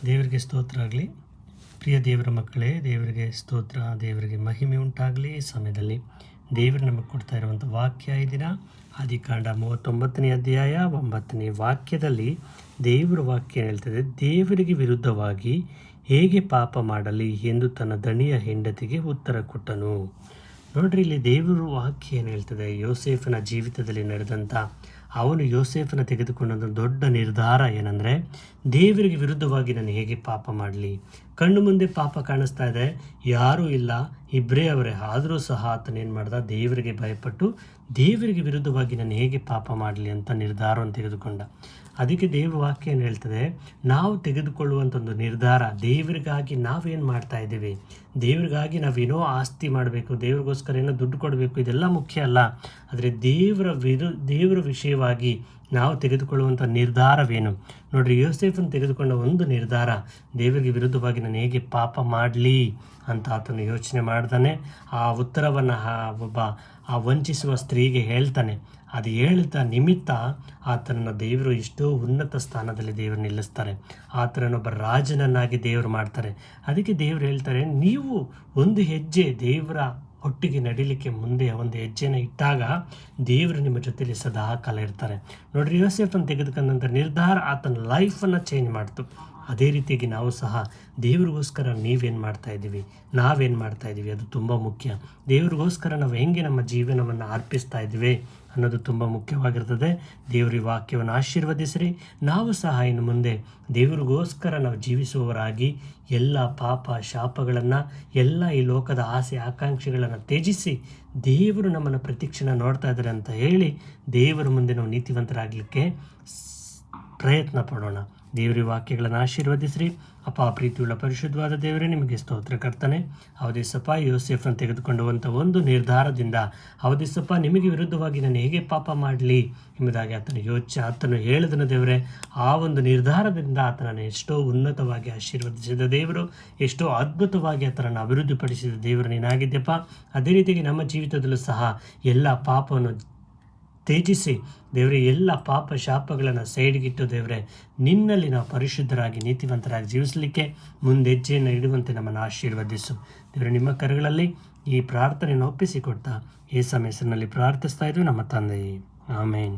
ದೇವರಿಗೆ ಸ್ತೋತ್ರ ಆಗಲಿ. ಪ್ರಿಯ ದೇವರ ಮಕ್ಕಳೇ, ದೇವರಿಗೆ ಸ್ತೋತ್ರ, ದೇವರಿಗೆ ಮಹಿಮೆ ಉಂಟಾಗಲಿ. ಈ ಸಮಯದಲ್ಲಿ ದೇವರು ನಮಗೆ ಕೊಡ್ತಾ ಇರುವಂಥ ವಾಕ್ಯ ಈ ದಿನ ಆದಿಕಾಂಡ 39ನೇ ಅಧ್ಯಾಯ 9ನೇ ವಾಕ್ಯದಲ್ಲಿ ದೇವರ ವಾಕ್ಯ ಹೇಳ್ತದೆ, ದೇವರಿಗೆ ವಿರುದ್ಧವಾಗಿ ಹೇಗೆ ಪಾಪ ಮಾಡಲಿ ಎಂದು ತನ್ನ ದಣಿಯ ಹೆಂಡತಿಗೆ ಉತ್ತರ ಕೊಟ್ಟನು. ನೋಡ್ರಿ, ಇಲ್ಲಿ ದೇವರ ವಾಕ್ಯ ಏನು ಹೇಳ್ತದೆ, ಯೋಸೇಫನ ಜೀವಿತದಲ್ಲಿ ನಡೆದಂಥ ಅವನು ಯೋಸೇಫನ ತೆಗೆದುಕೊಂಡಂಥ ದೊಡ್ಡ ನಿರ್ಧಾರ ಏನಂದರೆ, ದೇವರಿಗೆ ವಿರುದ್ಧವಾಗಿ ನಾನು ಹೇಗೆ ಪಾಪ ಮಾಡಲಿ. ಕಣ್ಣು ಮುಂದೆ ಪಾಪ ಕಾಣಿಸ್ತಾ ಇದೆ, ಯಾರೂ ಇಲ್ಲ, ಇಬ್ಬರೇ ಅವರೇ. ಆದರೂ ಸಹ ಆತನೇನು ಮಾಡ್ದ, ದೇವರಿಗೆ ಭಯಪಟ್ಟು ದೇವರಿಗೆ ವಿರುದ್ಧವಾಗಿ ನಾನು ಹೇಗೆ ಪಾಪ ಮಾಡಲಿ ಅಂತ ನಿರ್ಧಾರವನ್ನು ತೆಗೆದುಕೊಂಡ. ಅದಕ್ಕೆ ದೇವರ ವಾಕ್ಯ ಏನು ಹೇಳ್ತದೆ, ನಾವು ತೆಗೆದುಕೊಳ್ಳುವಂಥ ಒಂದು ನಿರ್ಧಾರ, ದೇವರಿಗಾಗಿ ನಾವೇನು ಮಾಡ್ತಾ ಇದ್ದೀವಿ, ದೇವರಿಗಾಗಿ ನಾವೇನೋ ಆಸ್ತಿ ಮಾಡಬೇಕು, ದೇವ್ರಿಗೋಸ್ಕರ ಏನೋ ದುಡ್ಡು ಕೊಡಬೇಕು, ಇದೆಲ್ಲ ಮುಖ್ಯ ಅಲ್ಲ. ಆದರೆ ದೇವರ ವಿಷಯವಾಗಿ ನಾವು ತೆಗೆದುಕೊಳ್ಳುವಂಥ ನಿರ್ಧಾರವೇನು? ನೋಡ್ರಿ, ಯೋಸೇಫನ್ನು ತೆಗೆದುಕೊಂಡ ಒಂದು ನಿರ್ಧಾರ, ದೇವರಿಗೆ ವಿರುದ್ಧವಾಗಿ ನಾನು ಹೇಗೆ ಪಾಪ ಮಾಡಲಿ ಅಂತ ಆತನು ಯೋಚನೆ ಮಾಡ್ತಾನೆ. ಆ ಉತ್ತರವನ್ನು ಆ ವಂಚಿಸುವ ಸ್ತ್ರೀಗೆ ಹೇಳ್ತಾನೆ. ಅದು ಹೇಳಿದ ನಿಮಿತ್ತ ಆತನನ್ನು ದೇವರು ಎಷ್ಟೋ ಉನ್ನತ ಸ್ಥಾನದಲ್ಲಿ ದೇವರು ನಿಲ್ಲಿಸ್ತಾರೆ. ಆತನನ್ನೊಬ್ಬ ರಾಜನನ್ನಾಗಿ ದೇವರು ಮಾಡ್ತಾರೆ. ಅದಕ್ಕೆ ದೇವರು ಹೇಳ್ತಾರೆ, ನೀವು ಒಂದು ಹೆಜ್ಜೆ ದೇವರ ಒಟ್ಟಿಗೆ ನಡಿಲಿಕ್ಕೆ ಮುಂದೆ ಒಂದು ಹೆಜ್ಜೆನ ಇಟ್ಟಾಗ ದೇವರು ನಿಮ್ಮ ಜೊತೆಯಲ್ಲಿ ಸದಾ ಕಾಲ ಇರ್ತಾರೆ. ನೋಡ್ರಿ, ಯೋಸೇಫನ್ನು ತೆಗೆದುಕೊಂಡಂಥ ನಿರ್ಧಾರ ಆತನ ಲೈಫನ್ನು ಚೇಂಜ್ ಮಾಡ್ತು. ಅದೇ ರೀತಿಯಾಗಿ ನಾವು ಸಹ ದೇವ್ರಿಗೋಸ್ಕರ ನಾವೇನು ಮಾಡ್ತಾ ಇದ್ದೀವಿ ಅದು ತುಂಬ ಮುಖ್ಯ. ದೇವ್ರಿಗೋಸ್ಕರ ನಾವು ಹೆಂಗೆ ನಮ್ಮ ಜೀವನವನ್ನು ಅರ್ಪಿಸ್ತಾ ಇದ್ದೀವಿ ಅನ್ನೋದು ತುಂಬ ಮುಖ್ಯವಾಗಿರ್ತದೆ. ದೇವ್ರ ವಾಕ್ಯವನ್ನು ಆಶೀರ್ವದಿಸ್ರಿ. ನಾವು ಸಹ ಇನ್ನು ಮುಂದೆ ದೇವ್ರಿಗೋಸ್ಕರ ನಾವು ಜೀವಿಸುವವರಾಗಿ ಎಲ್ಲ ಪಾಪ ಶಾಪಗಳನ್ನು, ಎಲ್ಲ ಈ ಲೋಕದ ಆಸೆ ಆಕಾಂಕ್ಷೆಗಳನ್ನು ತ್ಯಜಿಸಿ ದೇವರು ನಮ್ಮನ್ನು ಪ್ರತಿಕ್ಷಣ ನೋಡ್ತಾ ಇದ್ದಾರೆ ಅಂತ ಹೇಳಿ ದೇವರ ಮುಂದೆ ನಾವು ನೀತಿವಂತರಾಗಲಿಕ್ಕೆ ಪ್ರಯತ್ನ ಪಡೋಣ. ದೇವರ ವಾಕ್ಯಗಳನ್ನು ಆಶೀರ್ವದಿಸ್ರಿ. ಅಪ್ಪ, ಪ್ರೀತಿಯುಳ್ಳ ಪರಿಶುದ್ಧವಾದ ದೇವರೇ, ನಿಮಗೆ ಸ್ತೋತ್ರ ಕರ್ತನೆ. ಹೌದೇಸಪ್ಪ, ಯೋಸೇಫನ್ನು ತೆಗೆದುಕೊಂಡುವಂಥ ಒಂದು ನಿರ್ಧಾರದಿಂದ ಹೌದೇಸಪ್ಪ, ನಿಮಗೆ ವಿರುದ್ಧವಾಗಿ ನಾನು ಹೇಗೆ ಪಾಪ ಮಾಡಲಿ ಎಂಬುದಾಗಿ ಆತನು ಹೇಳಿದನು ದೇವರೇ. ಆ ಒಂದು ನಿರ್ಧಾರದಿಂದ ಆತನನ್ನು ಎಷ್ಟೋ ಉನ್ನತವಾಗಿ ಆಶೀರ್ವದಿಸಿದ ದೇವರು, ಎಷ್ಟೋ ಅದ್ಭುತವಾಗಿ ಆತನನ್ನು ಅಭಿವೃದ್ಧಿಪಡಿಸಿದ ದೇವರು ನೀನಾಗಿದ್ದೆಪ್ಪ. ಅದೇ ರೀತಿಯಾಗಿ ನಮ್ಮ ಜೀವಿತದಲ್ಲೂ ಸಹ ಎಲ್ಲ ಪಾಪವನ್ನು ತ್ಯಜಿಸಿ ದೇವರೇ, ಎಲ್ಲ ಪಾಪ ಶಾಪಗಳನ್ನು ಸೈಡ್ಗಿಟ್ಟು ದೇವರೇ, ನಿನ್ನಲ್ಲಿ ನಾವು ಪರಿಶುದ್ಧರಾಗಿ ನೀತಿವಂತರಾಗಿ ಜೀವಿಸಲಿಕ್ಕೆ ಮುಂದೆಜ್ಜೆಯನ್ನು ಇಡುವಂತೆ ನಮ್ಮನ್ನು ಆಶೀರ್ವದಿಸು ದೇವರೇ. ನಿಮ್ಮ ಕರಗಳಲ್ಲಿ ಈ ಪ್ರಾರ್ಥನೆಯನ್ನು ಒಪ್ಪಿಸಿಕೊಡ್ತಾ ಯೇಸುವಿನ ಹೆಸರಿನಲ್ಲಿ ಪ್ರಾರ್ಥಿಸ್ತಾ ಇದ್ವಿ ನಮ್ಮ ತಂದೆಯೇ, ಆಮೇನ್.